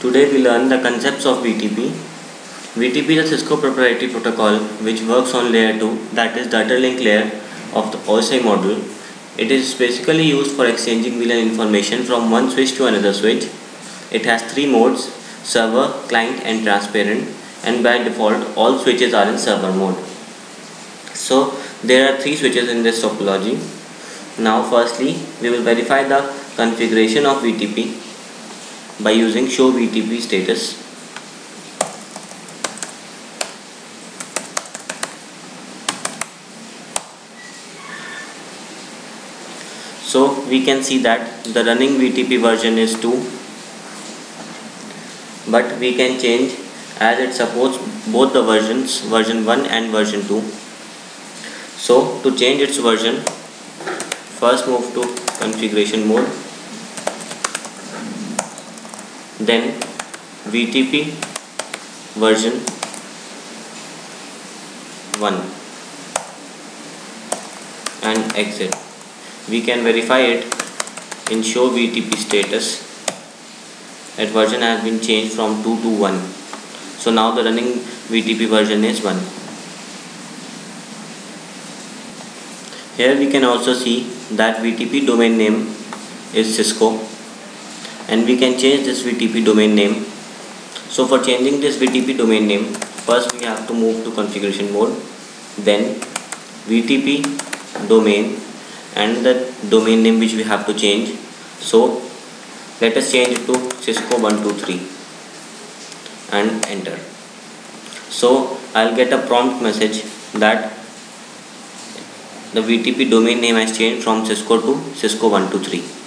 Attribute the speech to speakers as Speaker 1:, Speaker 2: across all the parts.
Speaker 1: Today we learn the concepts of VTP. VTP is a Cisco proprietary protocol which works on layer 2, that is data link layer of the OSI module. It is basically used for exchanging VLAN information from one switch to another switch. It has three modes: server, client and transparent, and by default all switches are in server mode. So there are three switches in this topology. Now firstly we will verify the configuration of VTP by using show VTP status. So we can see that the running VTP version is 2, but we can change as it supports both the versions, version 1 and version 2. So to change its version, first move to configuration mode, then VTP version 1 and exit. We can verify it in show VTP status that version has been changed from 2 to 1. So now the running VTP version is 1. Here we can also see that VTP domain name is Cisco, and we can change this VTP domain name. So for changing this VTP domain name, first we have to move to configuration mode, then VTP domain and the domain name which we have to change. So let us change it to Cisco123 and enter. So I'll get a prompt message that the VTP domain name has changed from Cisco to Cisco123.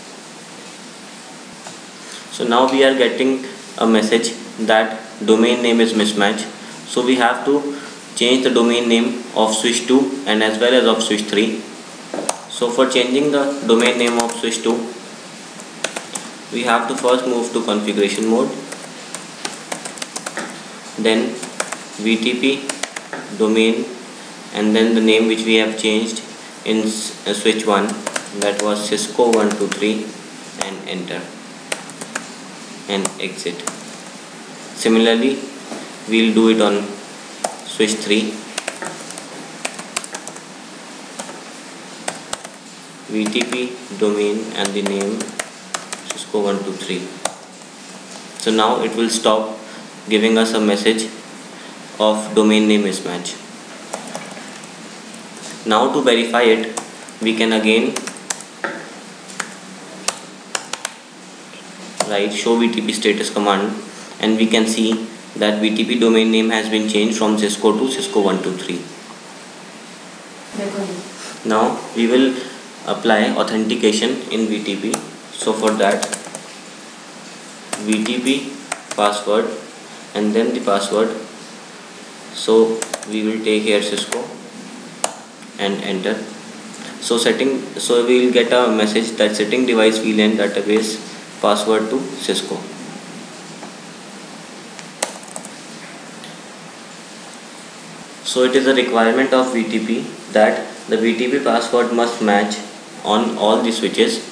Speaker 1: So now we are getting a message that domain name is mismatched. So we have to change the domain name of switch 2 and as well as of switch 3. So for changing the domain name of switch 2, we have to first move to configuration mode, then VTP domain and then the name which we have changed in switch 1, that was Cisco123, and enter and exit. Similarly we'll do it on switch 3, VTP domain and the name Cisco123. So now it will stop giving us a message of domain name mismatch. Now to verify it, we can again write show VTP status command, and we can see that VTP domain name has been changed from Cisco to Cisco123. Now we will apply authentication in VTP. So for that, VTP password and then the password. So we will take here Cisco and enter. So we will get a message that setting device VLAN database password to Cisco. So it is a requirement of VTP that the VTP password must match on all the switches.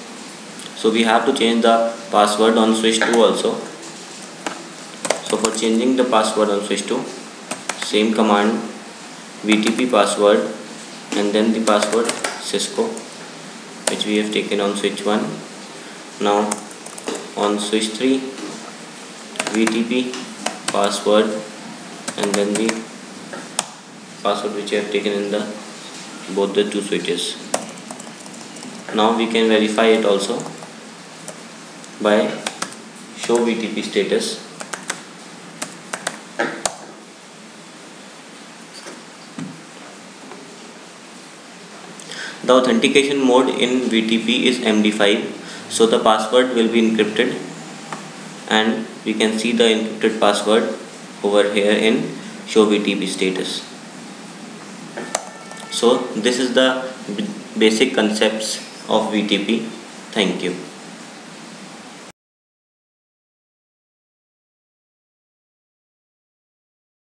Speaker 1: So we have to change the password on switch 2 also. So for changing the password on switch 2, same command, VTP password and then the password Cisco, which we have taken on switch 1. Now on switch 3, VTP password and then the password which we have taken in the both the two switches. Now we can verify it also by show VTP status. The authentication mode in VTP is MD5, so the password will be encrypted, and we can see the encrypted password over here in show VTP status. So this is the basic concepts of VTP. Thank you.